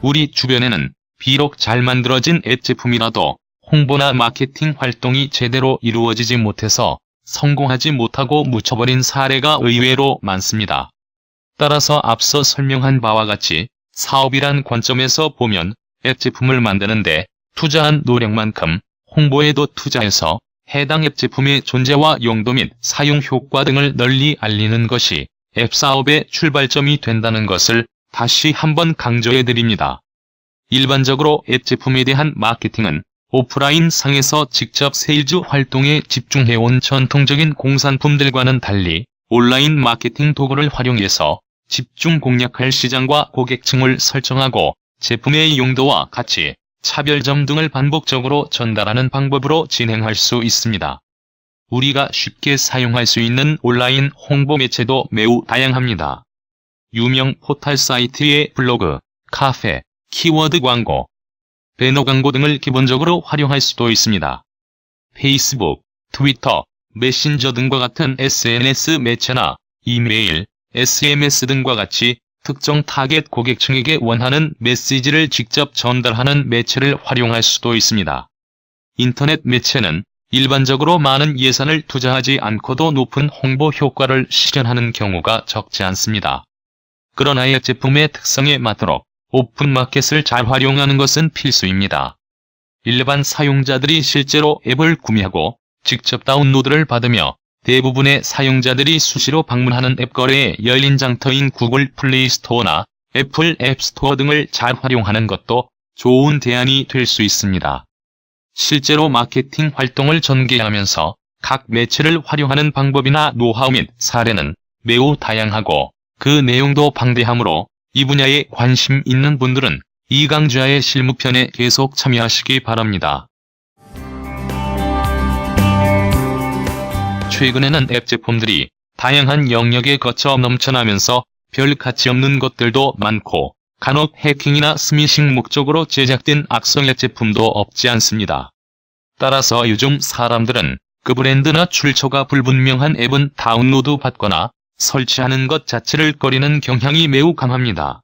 우리 주변에는 비록 잘 만들어진 앱 제품이라도 홍보나 마케팅 활동이 제대로 이루어지지 못해서 성공하지 못하고 묻혀버린 사례가 의외로 많습니다. 따라서 앞서 설명한 바와 같이 사업이란 관점에서 보면 앱 제품을 만드는데 투자한 노력만큼 홍보에도 투자해서 해당 앱 제품의 존재와 용도 및 사용 효과 등을 널리 알리는 것이 앱 사업의 출발점이 된다는 것을 다시 한번 강조해드립니다. 일반적으로 앱 제품에 대한 마케팅은 오프라인 상에서 직접 세일즈 활동에 집중해온 전통적인 공산품들과는 달리 온라인 마케팅 도구를 활용해서 집중 공략할 시장과 고객층을 설정하고 제품의 용도와 가치, 차별점 등을 반복적으로 전달하는 방법으로 진행할 수 있습니다. 우리가 쉽게 사용할 수 있는 온라인 홍보 매체도 매우 다양합니다. 유명 포털 사이트의 블로그, 카페, 키워드 광고, 배너 광고 등을 기본적으로 활용할 수도 있습니다. 페이스북, 트위터, 메신저 등과 같은 SNS 매체나 이메일, SMS 등과 같이 특정 타겟 고객층에게 원하는 메시지를 직접 전달하는 매체를 활용할 수도 있습니다. 인터넷 매체는 일반적으로 많은 예산을 투자하지 않고도 높은 홍보 효과를 실현하는 경우가 적지 않습니다. 그러나 앱 제품의 특성에 맞도록 오픈마켓을 잘 활용하는 것은 필수입니다. 일반 사용자들이 실제로 앱을 구매하고 직접 다운로드를 받으며 대부분의 사용자들이 수시로 방문하는 앱 거래에 열린 장터인 구글 플레이 스토어나 애플 앱 스토어 등을 잘 활용하는 것도 좋은 대안이 될 수 있습니다. 실제로 마케팅 활동을 전개하면서 각 매체를 활용하는 방법이나 노하우 및 사례는 매우 다양하고 그 내용도 방대하므로 이 분야에 관심 있는 분들은 이강좌의 실무편에 계속 참여하시기 바랍니다. 최근에는 앱 제품들이 다양한 영역에 거쳐 넘쳐나면서 별 가치 없는 것들도 많고 간혹 해킹이나 스미싱 목적으로 제작된 악성 앱 제품도 없지 않습니다. 따라서 요즘 사람들은 그 브랜드나 출처가 불분명한 앱은 다운로드 받거나 설치하는 것 자체를 꺼리는 경향이 매우 강합니다.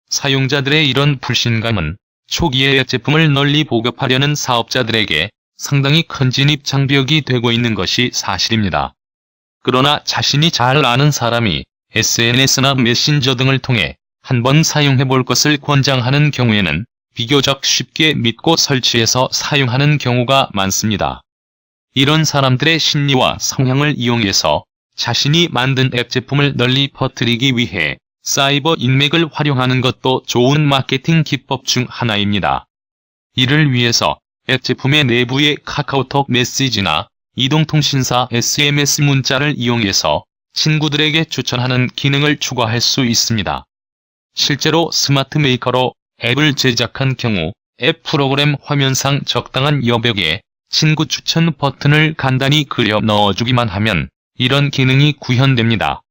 사용자들의 이런 불신감은 초기에 앱 제품을 널리 보급하려는 사업자들에게 상당히 큰 진입 장벽이 되고 있는 것이 사실입니다. 그러나 자신이 잘 아는 사람이 SNS나 메신저 등을 통해 한번 사용해볼 것을 권장하는 경우에는 비교적 쉽게 믿고 설치해서 사용하는 경우가 많습니다. 이런 사람들의 심리와 성향을 이용해서 자신이 만든 앱 제품을 널리 퍼뜨리기 위해 사이버 인맥을 활용하는 것도 좋은 마케팅 기법 중 하나입니다. 이를 위해서 앱 제품의 내부의 카카오톡 메시지나 이동통신사 SMS 문자를 이용해서 친구들에게 추천하는 기능을 추가할 수 있습니다. 실제로 스마트 메이커로 앱을 제작한 경우 앱 프로그램 화면상 적당한 여백에 친구 추천 버튼을 간단히 그려 넣어주기만 하면 이런 기능이 구현됩니다.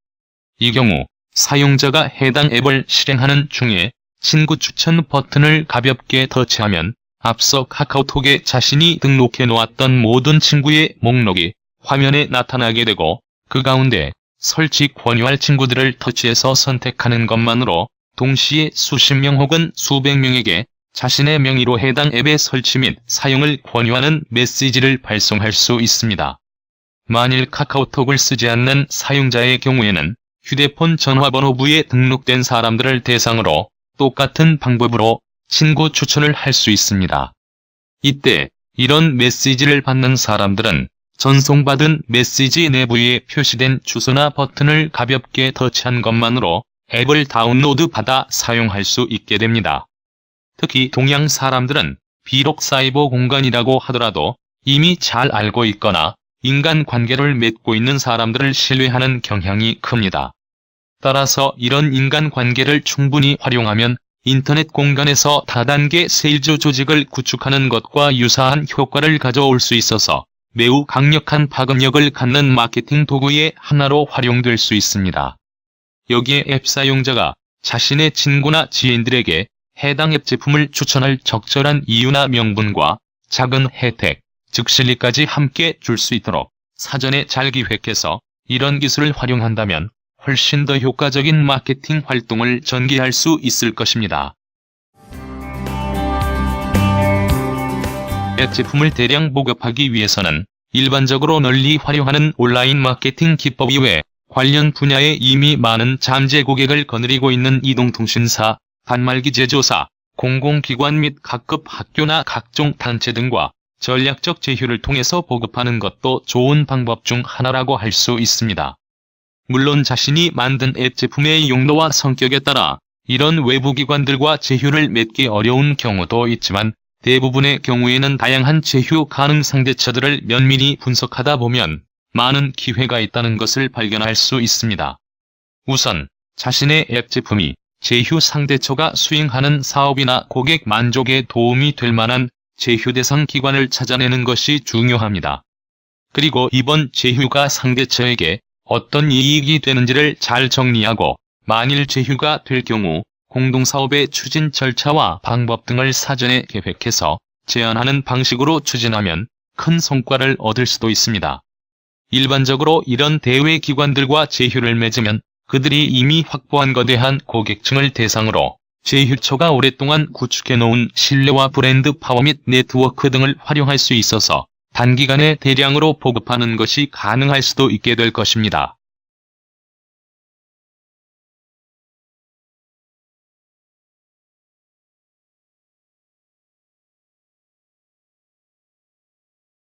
이 경우 사용자가 해당 앱을 실행하는 중에 친구 추천 버튼을 가볍게 터치하면 앞서 카카오톡에 자신이 등록해 놓았던 모든 친구의 목록이 화면에 나타나게 되고 그 가운데 설치 권유할 친구들을 터치해서 선택하는 것만으로 동시에 수십 명 혹은 수백 명에게 자신의 명의로 해당 앱의 설치 및 사용을 권유하는 메시지를 발송할 수 있습니다. 만일 카카오톡을 쓰지 않는 사용자의 경우에는 휴대폰 전화번호부에 등록된 사람들을 대상으로 똑같은 방법으로 친구 추천을 할 수 있습니다. 이때 이런 메시지를 받는 사람들은 전송받은 메시지 내부에 표시된 주소나 버튼을 가볍게 터치한 것만으로 앱을 다운로드 받아 사용할 수 있게 됩니다. 특히 동양 사람들은 비록 사이버 공간이라고 하더라도 이미 잘 알고 있거나 인간관계를 맺고 있는 사람들을 신뢰하는 경향이 큽니다. 따라서 이런 인간관계를 충분히 활용하면 인터넷 공간에서 다단계 세일즈 조직을 구축하는 것과 유사한 효과를 가져올 수 있어서 매우 강력한 파급력을 갖는 마케팅 도구의 하나로 활용될 수 있습니다. 여기에 앱 사용자가 자신의 친구나 지인들에게 해당 앱 제품을 추천할 적절한 이유나 명분과 작은 혜택, 즉 실리까지 함께 줄 수 있도록 사전에 잘 기획해서 이런 기술을 활용한다면 훨씬 더 효과적인 마케팅 활동을 전개할 수 있을 것입니다. 앱 제품을 대량 보급하기 위해서는 일반적으로 널리 활용하는 온라인 마케팅 기법 이외 관련 분야에 이미 많은 잠재 고객을 거느리고 있는 이동통신사, 단말기 제조사, 공공기관 및 각급 학교나 각종 단체 등과 전략적 제휴를 통해서 보급하는 것도 좋은 방법 중 하나라고 할 수 있습니다. 물론 자신이 만든 앱 제품의 용도와 성격에 따라 이런 외부 기관들과 제휴를 맺기 어려운 경우도 있지만 대부분의 경우에는 다양한 제휴 가능 상대처들을 면밀히 분석하다 보면 많은 기회가 있다는 것을 발견할 수 있습니다. 우선 자신의 앱 제품이 제휴 상대처가 수행하는 사업이나 고객 만족에 도움이 될 만한 제휴 대상 기관을 찾아내는 것이 중요합니다. 그리고 이번 제휴가 상대처에게 어떤 이익이 되는지를 잘 정리하고 만일 제휴가 될 경우 공동사업의 추진 절차와 방법 등을 사전에 계획해서 제안하는 방식으로 추진하면 큰 성과를 얻을 수도 있습니다. 일반적으로 이런 대외 기관들과 제휴를 맺으면 그들이 이미 확보한 거대한 고객층을 대상으로 제휴처가 오랫동안 구축해놓은 신뢰와 브랜드 파워 및 네트워크 등을 활용할 수 있어서 단기간에 대량으로 보급하는 것이 가능할 수도 있게 될 것입니다.